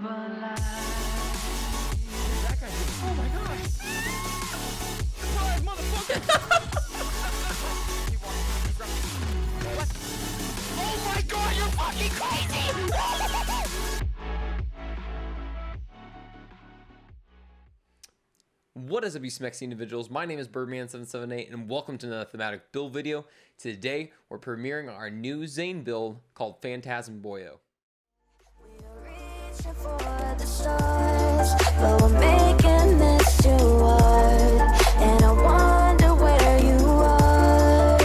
That guy just, oh my gosh! Surprise, motherfucker! What? Oh my god, you're fucking crazy! What is up, you smexy individuals? My name is Birdman778 and welcome to another thematic build video. Today we're premiering our new Zane build called Phantasm Boyo. Reaching for the stars, but we're making this too hard, and I wonder where you are,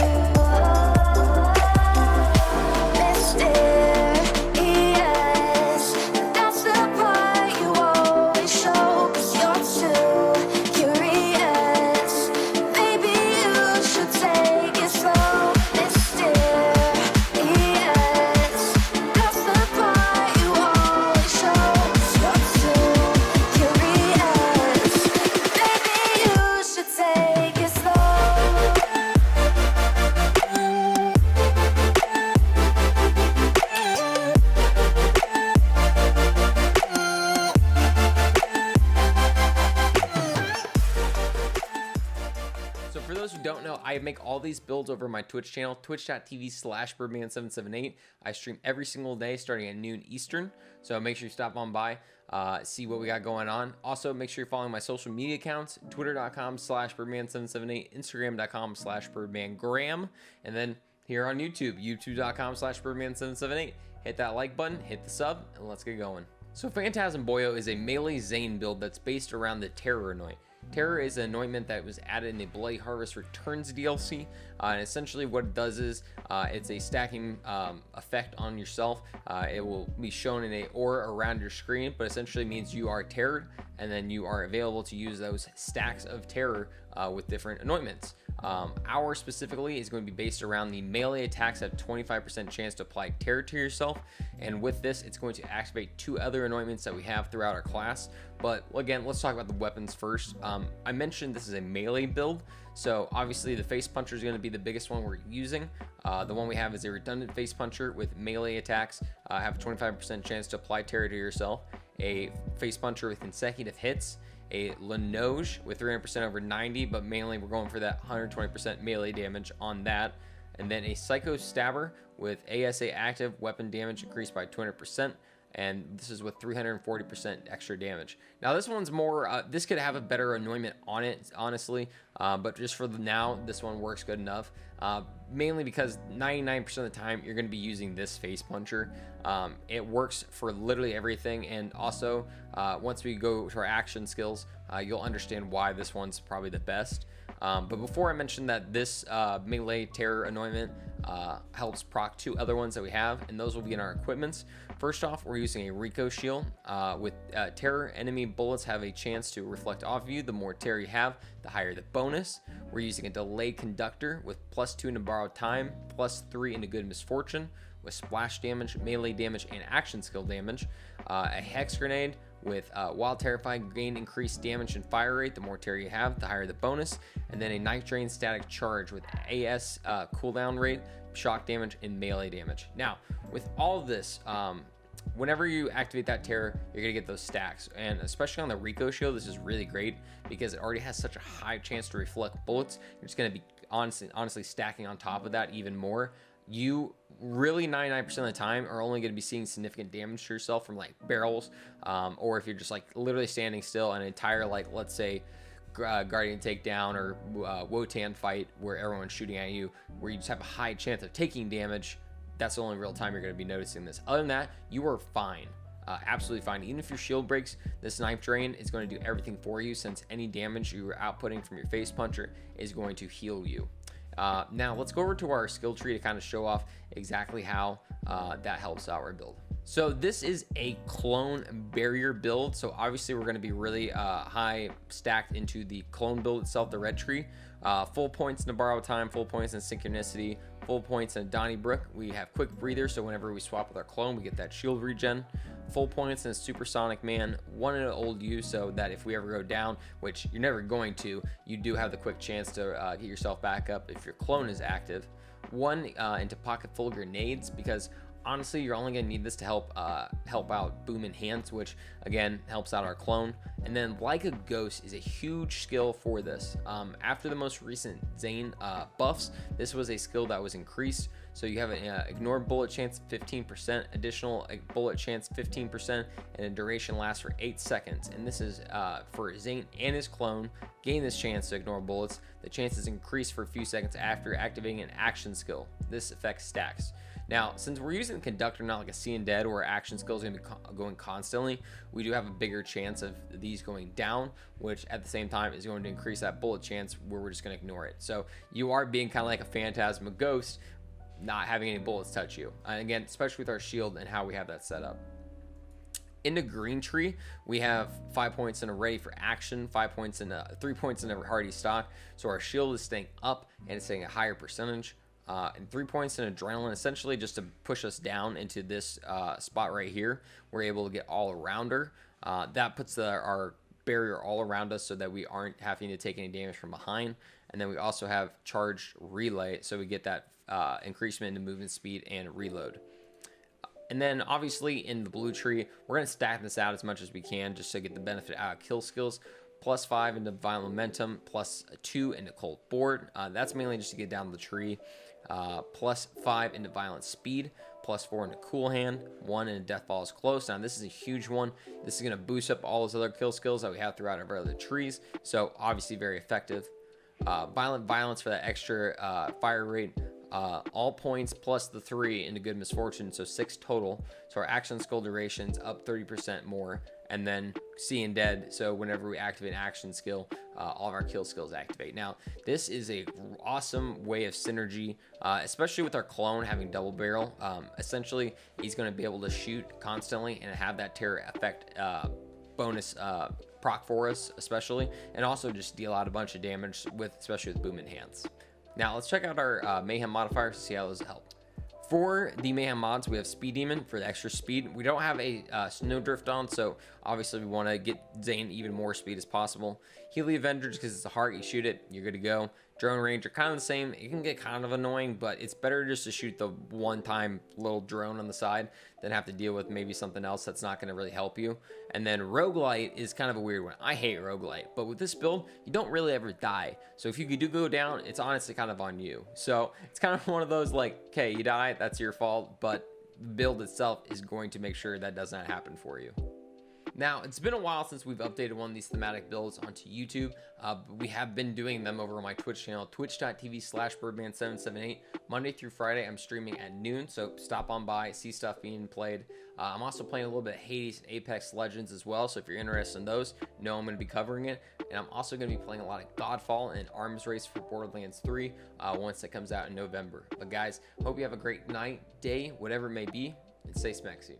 mysterious. That's the part you always show, 'cause you're too curious. Maybe you should take it slow, mysterious. That's the part you always show, 'cause you're too curious. Maybe you should take it slow. So for those who don't know, I make all these builds over my Twitch channel, twitch.tv/Birdman778. I stream every single day starting at noon Eastern. So make sure you stop on by, see what we got going on. Also, make sure you're following my social media accounts, twitter.com/Birdman778, instagram.com/BirdmanGram, and then here on YouTube, youtube.com/Birdman778. Hit that like button, hit the sub, and let's get going. So Phantasm Boyo is a melee Zane build that's based around the Terror Anoint. Terror is an anointment that was added in the Bloody Harvest Returns DLC, and essentially what it does is it's a stacking effect on yourself. It will be shown in a aura around your screen, but essentially means you are terrored, and then you are available to use those stacks of terror with different anointments. Our specifically is going to be based around the melee attacks have 25% chance to apply terror to yourself, and with this it's going to activate two other anointments that we have throughout our class. But again, let's talk about the weapons first. I mentioned this is a melee build, so obviously the face puncher is going to be the biggest one we're using. The one we have is a redundant face puncher with melee attacks have a 25% chance to apply terror to yourself, a face puncher with consecutive hits, a Linoge with 300% over 90, but mainly we're going for that 120% melee damage on that, and then a Psycho Stabber with ASA active weapon damage increased by 200%, and this is with 340% extra damage. Now this one's more, this could have a better anointment on it, honestly, but just for now, this one works good enough. Mainly because 99% of the time you're going to be using this face puncher. It works for literally everything, and also once we go to our action skills, you'll understand why this one's probably the best. But before I mention that this melee terror anointment helps proc two other ones that we have, and those will be in our equipments. First off, we're using a Rico shield with terror. Enemy bullets have a chance to reflect off of you. The more terror you have, the higher the bonus. We're using a delay conductor with +2 into borrowed time, +3 into good misfortune, with splash damage, melee damage, and action skill damage. A hex grenade with Wild Terrify, gain increased damage and fire rate. The more terror you have, the higher the bonus. And then a Night Drain static charge with AS cooldown rate, shock damage, and melee damage. Now, with all of this, whenever you activate that terror, you're gonna get those stacks, and especially on the Rico shield, this is really great because it already has such a high chance to reflect bullets. You're just gonna be honestly stacking on top of that even more. You really 99% of the time are only going to be seeing significant damage to yourself from like barrels, or if you're just like literally standing still, an entire, like, let's say Guardian takedown or Wotan fight where everyone's shooting at you, where you just have a high chance of taking damage. That's the only real time you're going to be noticing this. Other than that, you are fine. Absolutely fine. Even if your shield breaks, this Knife Drain is going to do everything for you, since any damage you are outputting from your face puncher is going to heal you. Now let's go over to our skill tree to kind of show off exactly how that helps out our build. So this is a clone barrier build. So obviously we're going to be really high stacked into the clone build itself, the red tree. Full points in borrow time, full points in synchronicity, full points in Donnybrook. We have quick breather, so whenever we swap with our clone, we get that shield regen. Full points in Supersonic Man, one in an old you, so that if we ever go down, which you're never going to, you do have the quick chance to get yourself back up if your clone is active. One into pocket full grenades, because honestly, you're only gonna need this to help out Boom Enhance, which again helps out our clone. And then Like a Ghost is a huge skill for this. After the most recent Zane buffs, this was a skill that was increased. So you have an ignore bullet chance 15%, additional bullet chance 15%, and a duration lasts for 8 seconds. And this is for Zane and his clone. Gain this chance to ignore bullets. The chance is increased for a few seconds after activating an action skill. This effect stacks. Now, since we're using Conductor, not like a Seeing Dead where action skill is going to be going constantly, we do have a bigger chance of these going down, which at the same time is going to increase that bullet chance where we're just going to ignore it. So you are being kind of like a Phantasm Ghost, not having any bullets touch you. And again, especially with our shield and how we have that set up. In the green tree, we have 5 points in a ready for action, 5 points in 3 points in a hardy stock. So our shield is staying up and it's staying a higher percentage. And 3 points in adrenaline, essentially just to push us down into this spot right here. We're able to get all around her. That puts our barrier all around us so that we aren't having to take any damage from behind. And then we also have charged relay, so we get that increasement in movement speed and reload. And then obviously in the blue tree, we're going to stack this out as much as we can just to get the benefit out of kill skills. +5 into violent momentum, +2 into cold board. That's mainly just to get down the tree. +5 into violent speed, +4 into cool hand, 1 into death falls close. Now this is a huge one. This is going to boost up all those other kill skills that we have throughout our other trees. So obviously very effective. Violent violence for that extra fire rate. All points plus the 3 into good misfortune, so 6 total. So our action skill duration's up 30% more. And then Seeing Dead, so whenever we activate an action skill, all of our kill skills activate. Now this is a awesome way of synergy, especially with our clone having double barrel. Essentially he's going to be able to shoot constantly and have that terror effect bonus proc for us, especially, and also just deal out a bunch of damage with, especially with Boom Enhance. Now let's check out our Mayhem modifier to see how those help. For the Mayhem mods, we have Speed Demon for the extra speed. We don't have a Snowdrift on, so obviously we want to get Zane even more speed as possible. Healy Avenger, because it's a heart, you shoot it, you're good to go. Drone range are kind of the same. It can get kind of annoying, but it's better just to shoot the one-time little drone on the side than have to deal with maybe something else that's not going to really help you. And then Roguelite is kind of a weird one. I hate Roguelite, but with this build, you don't really ever die. So if you do go down, it's honestly kind of on you. So it's kind of one of those like, okay, you die, that's your fault, but the build itself is going to make sure that does not happen for you. Now, it's been a while since we've updated one of these thematic builds onto YouTube, but we have been doing them over on my Twitch channel, twitch.tv/birdman778. Monday through Friday, I'm streaming at noon, so stop on by, see stuff being played. I'm also playing a little bit of Hades and Apex Legends as well, so if you're interested in those, know I'm going to be covering it. And I'm also going to be playing a lot of Godfall and Arms Race for Borderlands 3 once it comes out in November. But guys, hope you have a great night, day, whatever it may be, and stay smexy.